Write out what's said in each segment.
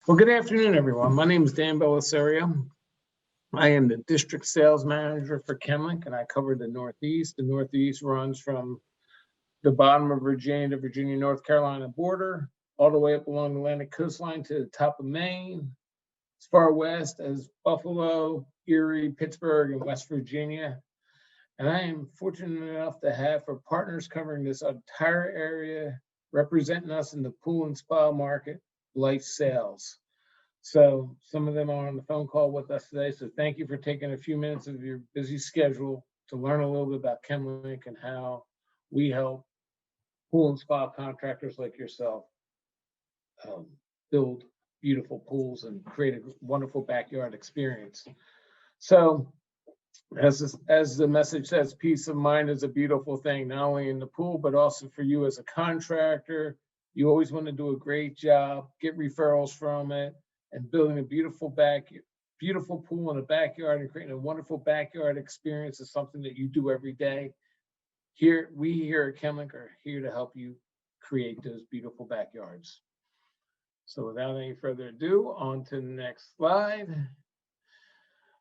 Well, good afternoon, everyone. My name is Dan Belisario. I am the district sales manager for ChemLink, and I cover the Northeast. The Northeast runs from the bottom of Virginia to Virginia, North Carolina border, all the way up along the Atlantic coastline to the top of Maine, as far west as Buffalo, Erie, Pittsburgh, and West Virginia. And I am fortunate enough to have for partners covering this entire area, representing us in the pool and spa market, Life Sales. So some of them are on the phone call with us today. So thank you for taking a few minutes of your busy schedule to learn a little bit about ChemLink and how we help pool and spa contractors like yourself build beautiful pools and create a wonderful backyard experience. So as the message says, peace of mind is a beautiful thing, not only in the pool, but also for you as a contractor. You always want to do a great job, get referrals from it, and building a beautiful pool in a backyard and creating a wonderful backyard experience is something that you do every day. We here at ChemLink are here to help you create those beautiful backyards. So without any further ado, on to the next slide.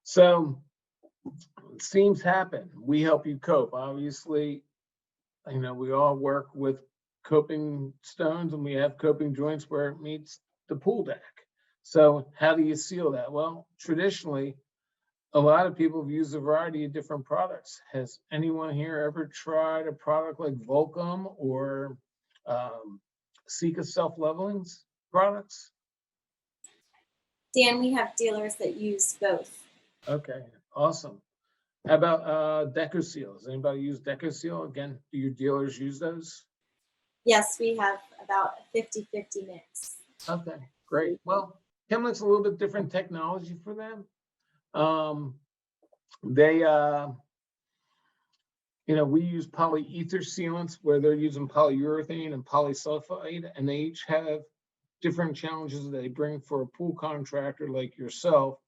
So seams happen. We help you cope. Obviously, we all work with coping stones and we have coping joints where it meets the pool deck. So how do you seal that? Well, traditionally, a lot of people have used a variety of different products. Has anyone here ever tried a product like Volcom or Sika self-levelings products? Dan, we have dealers that use both. Okay, awesome. How about DecoSeal? Does anybody use DecoSeal? Again, do your dealers use those? Yes, we have about a 50-50 mix. Okay, great. Well, ChemLink's a little bit different technology for them. We use polyether sealants where they're using polyurethane and polysulfide, and they each have different challenges that they bring for a pool contractor like yourself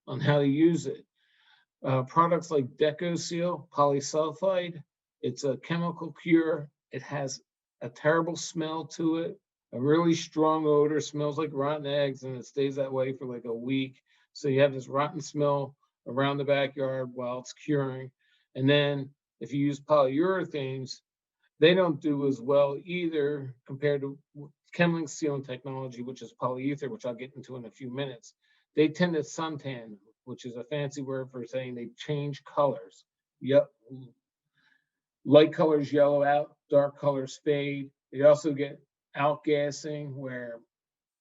on how to use it. Products like DecoSeal, polysulfide, it's a chemical cure. It has a terrible smell to it, a really strong odor, smells like rotten eggs, and it stays that way for like a week. So you have this rotten smell around the backyard while it's curing. And then if you use polyurethanes, they don't do as well either compared to ChemLink sealant technology, which is polyether, which I'll get into in a few minutes. They tend to suntan, which is a fancy word for saying they change colors. Yep. Light colors yellow out, dark colors fade. They also get outgassing where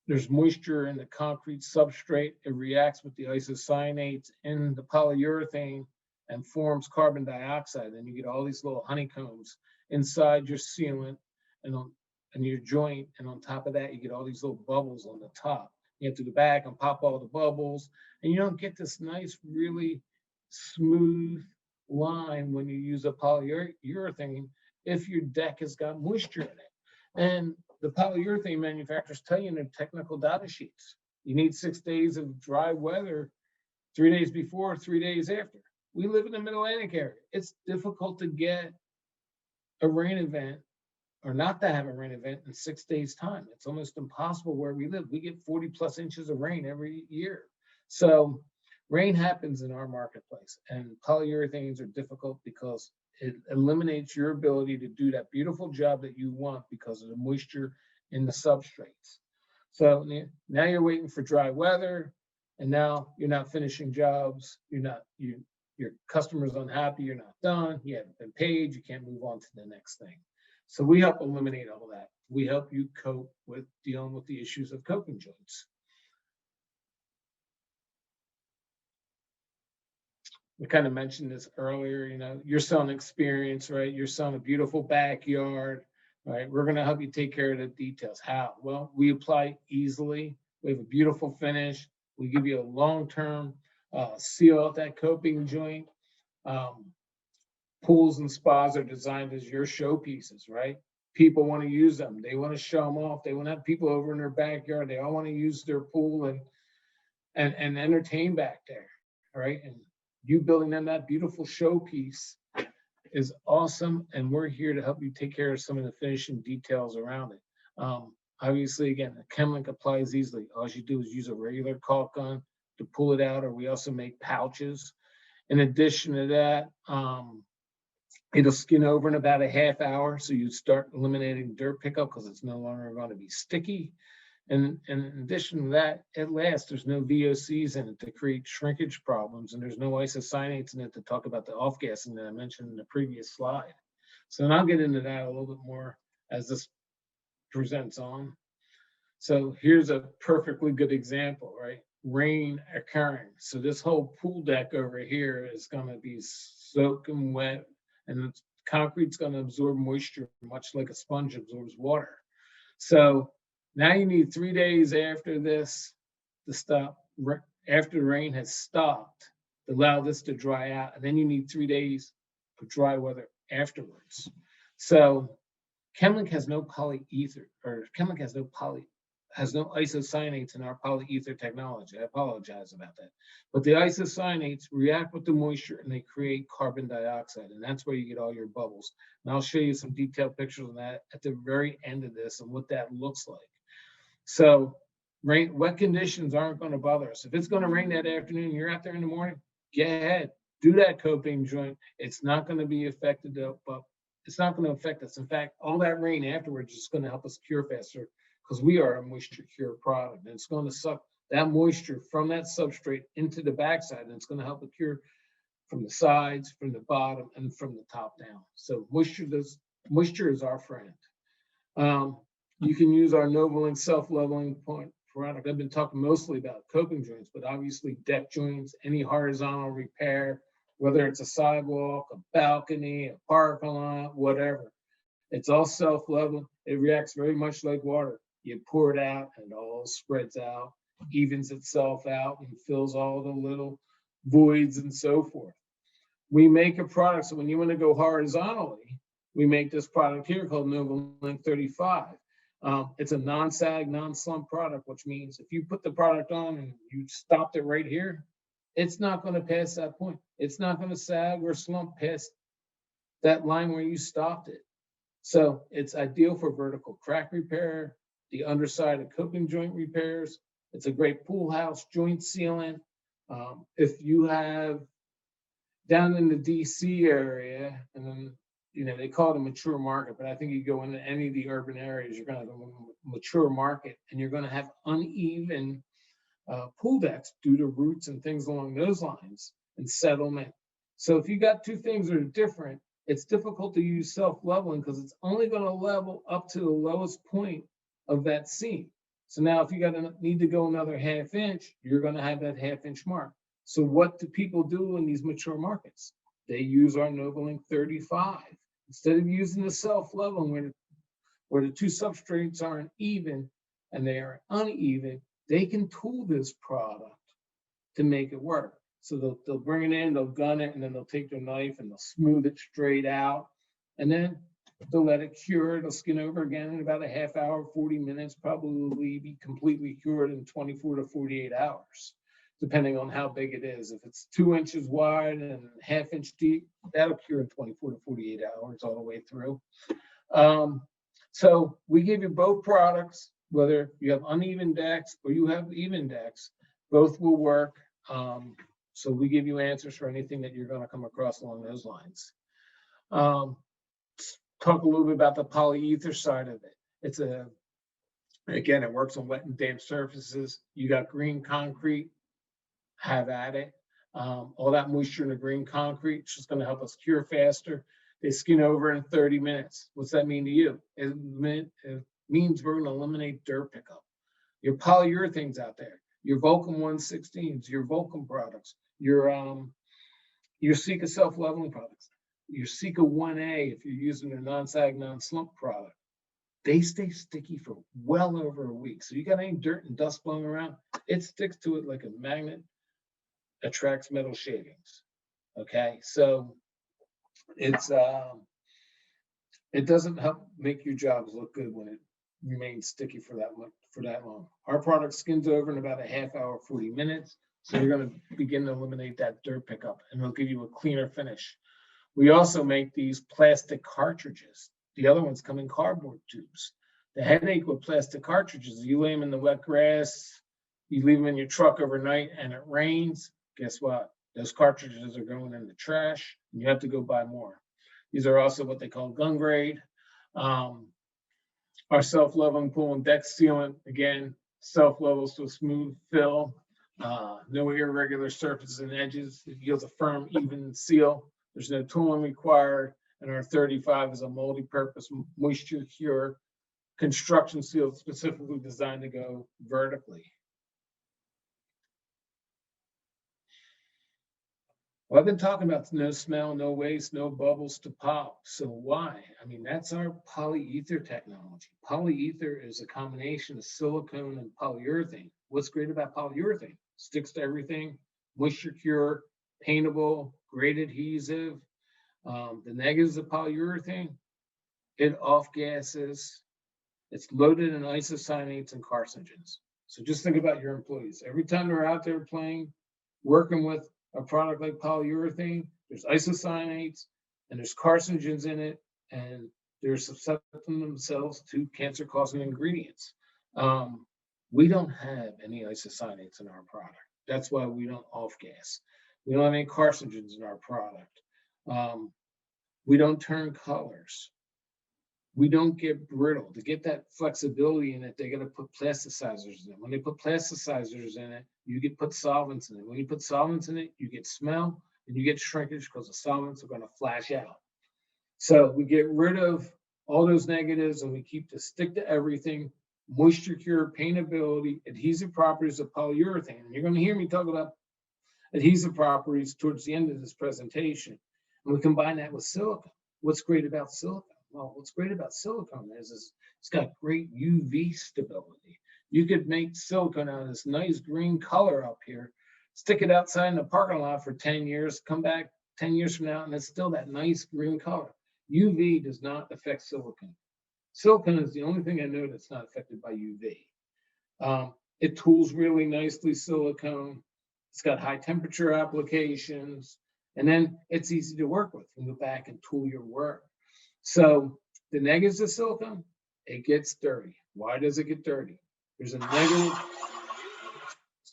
there's moisture in the concrete substrate. It reacts with the isocyanates in the polyurethane and forms carbon dioxide. And you get all these little honeycombs inside your sealant and your joint. And on top of that, you get all these little bubbles on the top. You have to go back and pop all the bubbles. And you don't get this nice, really smooth line when you use a polyurethane if your deck has got moisture in it. And the polyurethane manufacturers tell you in their technical data sheets, you need 6 days of dry weather, 3 days before, 3 days after. We live in the Mid-Atlantic area. It's difficult to get a rain event or not to have a rain event in 6 days' time. It's almost impossible where we live. We get 40 plus inches of rain every year. So rain happens in our marketplace, and polyurethanes are difficult because it eliminates your ability to do that beautiful job that you want because of the moisture in the substrates. So now you're waiting for dry weather, and now you're not finishing jobs. Your customer's unhappy. You're not done. You haven't been paid. You can't move on to the next thing. So we help eliminate all that. We help you cope with dealing with the issues of coping joints. We kind of mentioned this earlier, you're selling experience, right? You're selling a beautiful backyard, right? We're going to help you take care of the details. How? Well, we apply easily. We have a beautiful finish. We give you a long-term seal at that coping joint. Pools and spas are designed as your showpieces, right? People want to use them. They want to show them off. They want to have people over in their backyard. They all want to use their pool and entertain back there, right? And you building them that beautiful showpiece is awesome, and we're here to help you take care of some of the finishing details around it. Obviously, again, the ChemLink applies easily. All you do is use a regular caulk gun to pull it out, or we also make pouches. In addition to that, it'll skin over in about a half hour. So you start eliminating dirt pickup because it's no longer going to be sticky. And in addition to that, at last, there's no VOCs in it to create shrinkage problems, and there's no isocyanates in it to talk about the off-gassing that I mentioned in the previous slide. So and I'll get into that a little bit more as this presents on. So here's a perfectly good example, right? Rain occurring. So this whole pool deck over here is going to be soaking wet, and the concrete's going to absorb moisture much like a sponge absorbs water. So now you need 3 days after this to stop, after the rain has stopped, to allow this to dry out, and then you need 3 days of dry weather afterwards. So ChemLink has no polyether, or ChemLink has no isocyanates in our polyether technology. I apologize about that. But the isocyanates react with the moisture and they create carbon dioxide, and that's where you get all your bubbles. And I'll show you some detailed pictures of that at the very end of this and what that looks like. So wet conditions aren't going to bother us. If it's going to rain that afternoon, you're out there in the morning, get ahead, do that coping joint. It's not going to be affected, but it's not going to affect us. In fact, all that rain afterwards is going to help us cure faster because we are a moisture cure product. And it's going to suck that moisture from that substrate into the backside, and it's going to help it cure from the sides, from the bottom, and from the top down. So moisture is our friend. You can use our NovaLink self-leveling product. I've been talking mostly about coping joints, but obviously deck joints, any horizontal repair, whether it's a sidewalk, a balcony, a parking lot, whatever. It's all self-leveling. It reacts very much like water. You pour it out and it all spreads out, evens itself out, and fills all the little voids and so forth. We make a product, so when you want to go horizontally, we make this product here called NovaLink 35. It's a non-sag, non-slump product, which means if you put the product on and you stopped it right here, it's not going to pass that point. It's not going to sag or slump past that line where you stopped it. So it's ideal for vertical crack repair, the underside of coping joint repairs. It's a great pool house joint sealant. If you have down in the DC area, and then they call it a mature market, but I think you go into any of the urban areas, you're going to have a mature market, and you're going to have uneven pool decks due to roots and things along those lines and settlement. So if you got two things that are different, it's difficult to use self-leveling because it's only going to level up to the lowest point of that seam. So now if you need to go another half inch, you're going to have that half inch mark. So what do people do in these mature markets? They use our NovaLink 35. Instead of using the self-leveling where the two substrates aren't even and they are uneven, they can tool this product to make it work. So they'll bring it in, they'll gun it, and then they'll take their knife and they'll smooth it straight out. And then they'll let it cure. It'll skin over again in about a half hour, 40 minutes, probably be completely cured in 24 to 48 hours, depending on how big it is. If it's 2 inches wide and half inch deep, that'll cure in 24 to 48 hours all the way through. So we give you both products, whether you have uneven decks or you have even decks, both will work. So we give you answers for anything that you're going to come across along those lines. Talk a little bit about the polyether side of it. Again, it works on wet and damp surfaces. You got green concrete, have at it. All that moisture in the green concrete is just going to help us cure faster. They skin over in 30 minutes. What's that mean to you? It means we're going to eliminate dirt pickup. Your polyurethanes out there, your Vulcan 116s, your Vulcan products, your Sika self-leveling products, your Sika 1A, if you're using a non-sag, non-slump product, they stay sticky for well over a week. So you got any dirt and dust blowing around, it sticks to it like a magnet attracts metal shavings. Okay, so it doesn't help make your jobs look good when it remains sticky for that long. Our product skins over in about a half hour, 40 minutes. So you're going to begin to eliminate that dirt pickup, and it'll give you a cleaner finish. We also make these plastic cartridges. The other ones come in cardboard tubes. The headache with plastic cartridges, you lay them in the wet grass, you leave them in your truck overnight and it rains, guess what? Those cartridges are going in the trash and you have to go buy more. These are also what they call gun grade. Our self-leveling pool and deck sealant, again, self-levels to a smooth fill, no irregular surfaces and edges. It yields a firm, even seal. There's no tooling required. And our 35 is a multi-purpose moisture cure construction seal specifically designed to go vertically. Well, I've been talking about no smell, no waste, no bubbles to pop. So why? I mean, that's our polyether technology. Polyether is a combination of silicone and polyurethane. What's great about polyurethane? Sticks to everything, moisture cure, paintable, great adhesive. The negatives of polyurethane, it off gases. It's loaded in isocyanates and carcinogens. So just think about your employees. Every time they're out there playing, working with a product like polyurethane, there's isocyanates and there's carcinogens in it, and they're susceptible themselves to cancer-causing ingredients. We don't have any isocyanates in our product. That's why we don't off-gas. We don't have any carcinogens in our product. We don't turn colors. We don't get brittle. To get that flexibility in it, they got to put plasticizers in it. When they put plasticizers in it, you get put solvents in it. When you put solvents in it, you get smell and you get shrinkage because the solvents are going to flash out. So we get rid of all those negatives and we keep the stick to everything, moisture cure, paintability, adhesive properties of polyurethane. And you're going to hear me talk about adhesive properties towards the end of this presentation. And we combine that with silicone. What's great about silicone? Well, what's great about silicone is it's got great UV stability. You could make silicone out of this nice green color up here, stick it outside in the parking lot for 10 years, come back 10 years from now, and it's still that nice green color. UV does not affect silicone. Silicone is the only thing I know that's not affected by UV. It tools really nicely, silicone. It's got high temperature applications, and then it's easy to work with. You can go back and tool your work. So the negatives of silicone, it gets dirty. Why does it get dirty? There's a negative,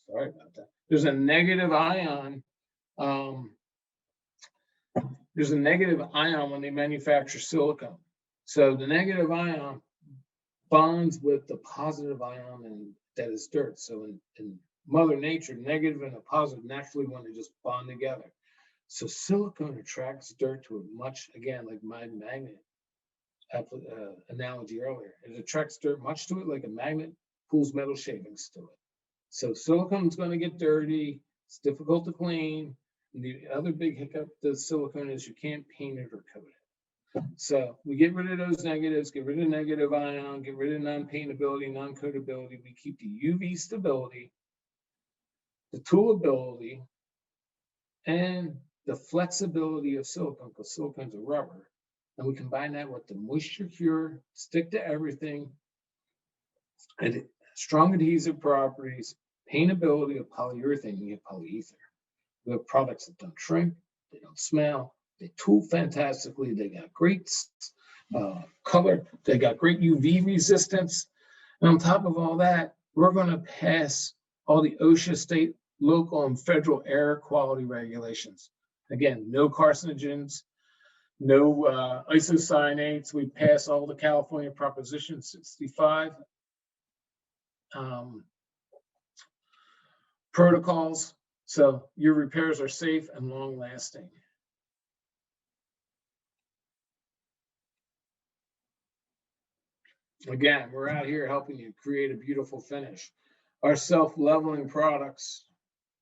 sorry about that. There's a negative ion. There's a negative ion when they manufacture silicone. So the negative ion bonds with the positive ion, and that is dirt. So in Mother Nature, negative and a positive naturally want to just bond together. So silicone attracts dirt to it much, again, like my magnet analogy earlier. It attracts dirt much to it like a magnet pulls metal shavings to it. So silicone is going to get dirty. It's difficult to clean. And the other big hiccup to silicone is you can't paint it or coat it. So we get rid of those negatives, get rid of negative ion, get rid of non-paintability, non-coatability. We keep the UV stability, the toolability, and the flexibility of silicone, because silicone's a rubber. And we combine that with the moisture cure, stick to everything, and strong adhesive properties, paintability of polyurethane, you get polyether. We have products that don't shrink, they don't smell, they tool fantastically, they got great color, they got great UV resistance. And on top of all that, we're going to pass all the OSHA state, local, and federal air quality regulations. Again, no carcinogens, no isocyanates. We pass all the California Proposition 65 protocols. So your repairs are safe and long lasting. Again, we're out here helping you create a beautiful finish. Our self-leveling products,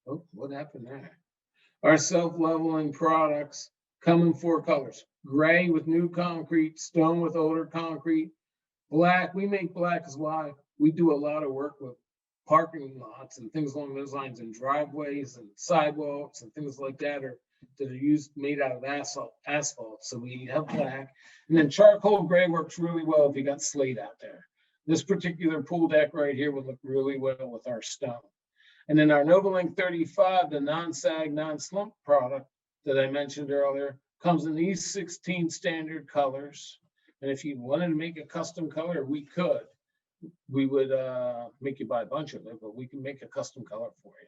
oh, what happened there? Our self-leveling products come in 4 colors: gray with new concrete, stone with older concrete, black. We make black as why we do a lot of work with parking lots and things along those lines, and driveways and sidewalks and things like that are made out of asphalt. So we have black. And then charcoal gray works really well if you got slate out there. This particular pool deck right here would look really well with our stone. And then our NovaLink 35, the non-sag, non-slump product that I mentioned earlier, comes in these 16 standard colors. And if you wanted to make a custom color, we could. We would make you buy a bunch of it, but we can make a custom color for you.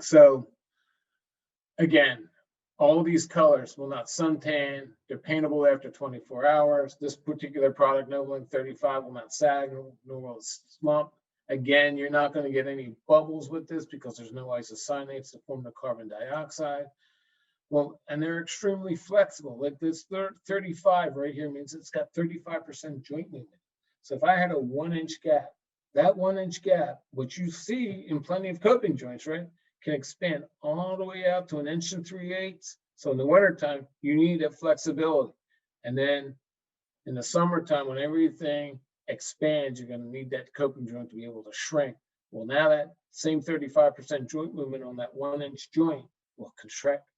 So again, all these colors will not suntan. They're paintable after 24 hours. This particular product, NovaLink 35, will not sag, nor will it slump. Again, you're not going to get any bubbles with this because there's no isocyanates to form the carbon dioxide. Well, and they're extremely flexible. Like this 35 right here means it's got 35% joint movement. So if I had a 1-inch gap, that 1-inch gap, which you see in plenty of coping joints, right, can expand all the way out to 1 3/8 inches. So in the wintertime, you need that flexibility. And then in the summertime, when everything expands, you're going to need that coping joint to be able to shrink. Well, now that same 35% joint movement on that 1-inch joint will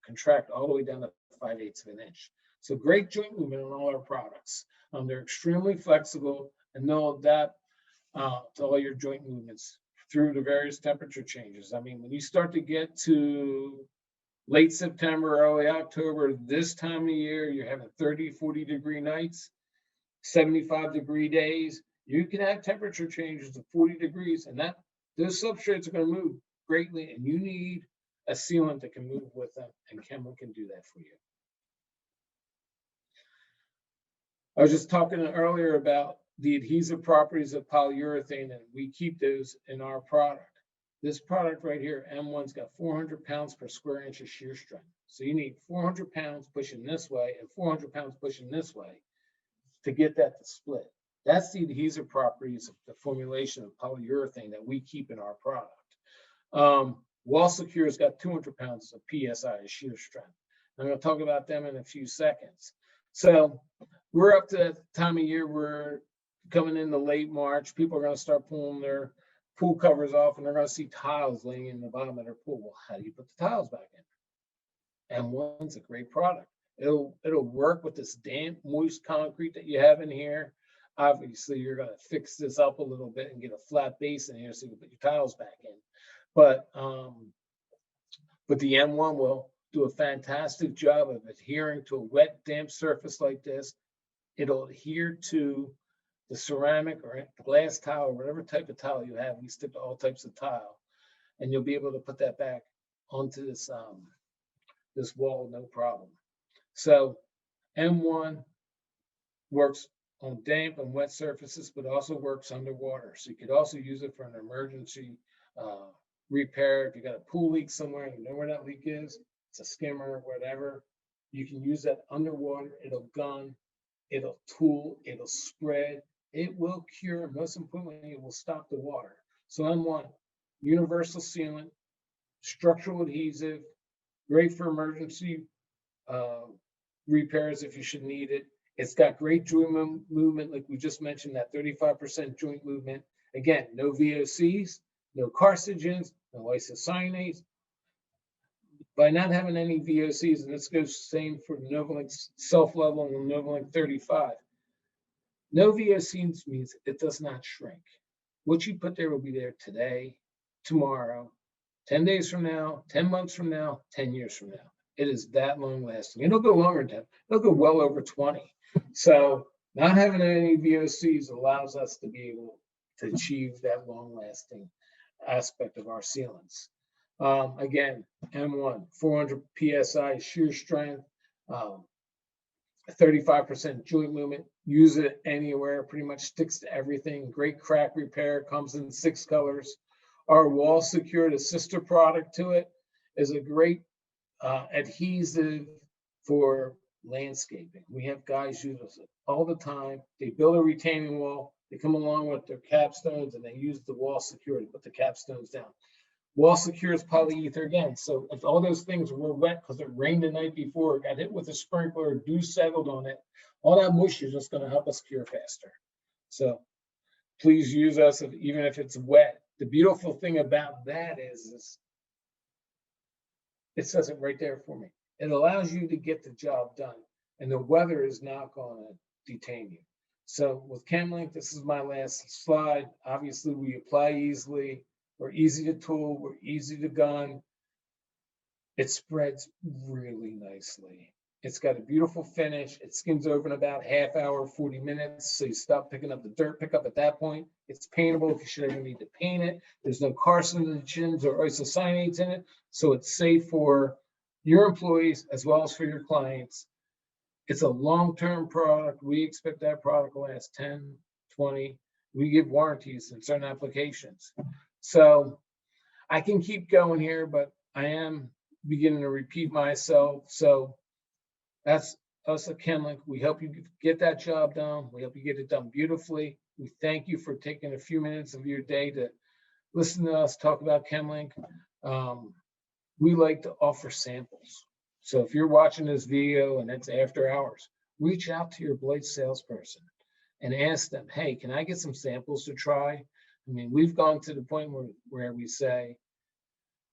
contract all the way down to 5/8 of an inch. So great joint movement on all our products. They're extremely flexible and they'll adapt to all your joint movements through the various temperature changes. I mean, when you start to get to late September, early October, this time of year, you're having 30, 40 degree nights, 75 degree days. You can have temperature changes of 40 degrees, and that those substrates are going to move greatly, and you need a sealant that can move with them, and ChemLink can do that for you. I was just talking earlier about the adhesive properties of polyurethane, and we keep those in our product. This product right here, M1's got 400 pounds per square inch of shear strength. So you need 400 pounds pushing this way and 400 pounds pushing this way to get that to split. That's the adhesive properties of the formulation of polyurethane that we keep in our product. Wall Secure's got 200 pounds of PSI of shear strength. I'm going to talk about them in a few seconds. So we're up to that time of year, we're coming into late March. People are going to start pulling their pool covers off and they're going to see tiles laying in the bottom of their pool. Well, how do you put the tiles back in? M1's a great product. It'll work with this damp, moist concrete that you have in here. Obviously, you're going to fix this up a little bit and get a flat base in here so you can put your tiles back in. But the M1 will do a fantastic job of adhering to a wet, damp surface like this. It'll adhere to the ceramic or glass tile or whatever type of tile you have. We stick to all types of tile, and you'll be able to put that back onto this this wall, no problem. So M1 works on damp and wet surfaces, but also works underwater. So you could also use it for an emergency repair. If you got a pool leak somewhere and you know where that leak is, it's a skimmer, whatever, you can use that underwater. It'll gun, it'll tool, it'll spread, it will cure. Most importantly, it will stop the water. So M1, universal sealant, structural adhesive, great for emergency repairs if you should need it. It's got great joint movement, like we just mentioned, that 35% joint movement. Again, no VOCs, no carcinogens, no isocyanates. By not having any VOCs, and this goes same for NovaLink self-level and NovaLink 35. No VOCs means it does not shrink. What you put there will be there today, tomorrow, 10 days from now, 10 months from now, 10 years from now. It is that long lasting. It'll go longer than that. It'll go well over 20. So not having any VOCs allows us to be able to achieve that long lasting aspect of our sealants. Again, M1, 400 PSI shear strength, 35% joint movement. Use it anywhere, pretty much sticks to everything. Great crack repair, comes in 6 colors. Our Wall Secure, the sister product to it, is a great adhesive for landscaping. We have guys use it all the time. They build a retaining wall, they come along with their capstones, and they use the Wall Secure to put the capstones down. Wall Secure is polyether again. So if all those things were wet because it rained the night before, got hit with a sprinkler, dew settled on it, all that moisture is just going to help us cure faster. So please use us even if it's wet. The beautiful thing about that is it says it right there for me. It allows you to get the job done, and the weather is not going to detain you. So with ChemLink, this is my last slide. Obviously, we apply easily. We're easy to tool. We're easy to gun. It spreads really nicely. It's got a beautiful finish. It skins over in about half hour, 40 minutes. So you stop picking up the dirt pickup at that point. It's paintable if you should ever need to paint it. There's no carcinogens or isocyanates in it. So it's safe for your employees as well as for your clients. It's a long-term product. We expect that product to last 10, 20. We give warranties in certain applications. So I can keep going here, but I am beginning to repeat myself. So that's us at ChemLink. We help you get that job done. We help you get it done beautifully. We thank you for taking a few minutes of your day to listen to us talk about ChemLink. We like to offer samples. So if you're watching this video and it's after hours, reach out to your blade salesperson and ask them, hey, can I get some samples to try? I mean, we've gone to the point where we say,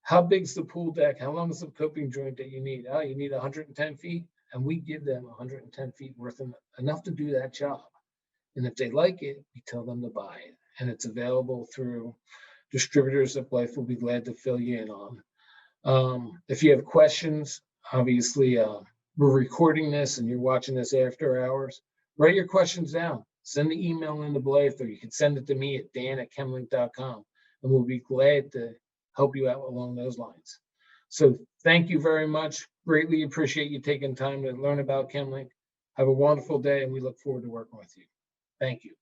how big's the pool deck? How long is the coping joint that you need? Oh, you need 110 feet. And we give them 110 feet worth of enough to do that job. And if they like it, we tell them to buy it. And it's available through distributors that Blythe will be glad to fill you in on. If you have questions, obviously we're recording this and you're watching this after hours, write your questions down. Send the email into Blythe, or you can send it to me at dan@chemlink.com, and we'll be glad to help you out along those lines. So thank you very much. Greatly appreciate you taking time to learn about ChemLink. Have a wonderful day, and we look forward to working with you. Thank you.